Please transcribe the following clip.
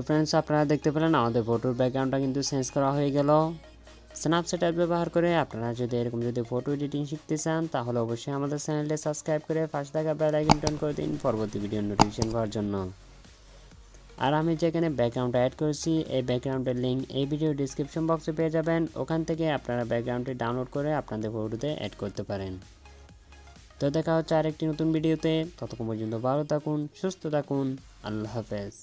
Friends, আপনারা দেখতে পেলেন আমাদের ফটোর ব্যাকগ্রাউন্ডটা কিন্তু চেঞ্জ করা হয়ে গেল। স্ন্যাপচ্যাট অ্যাপ ব্যবহার করে আপনারা যদি এরকম ফটো এডিটিং শিখতে চান তাহলে অবশ্যই আমাদের চ্যানেলটি সাবস্ক্রাইব করে পাশে থাকা বেল আইকনটি অন করে দিন পরবর্তী ভিডিওর নোটিফিকেশন পাওয়ার জন্য। আর আমি যেখানে ব্যাকগ্রাউন্ডটা অ্যাড করেছি এই ব্যাকগ্রাউন্ডের লিঙ্ক এই ভিডিও ডিসক্রিপশন বক্সে পেয়ে যাবেন। ওখান থেকে আপনারা ব্যাকগ্রাউন্ডটি ডাউনলোড করে আপনাদের ফটোতে অ্যাড করতে পারেন। তো দেখা হচ্ছে আরেকটি নতুন ভিডিওতে। ততক্ষণ পর্যন্ত ভালো থাকুন, সুস্থ থাকুন। আল্লাহ হাফেজ।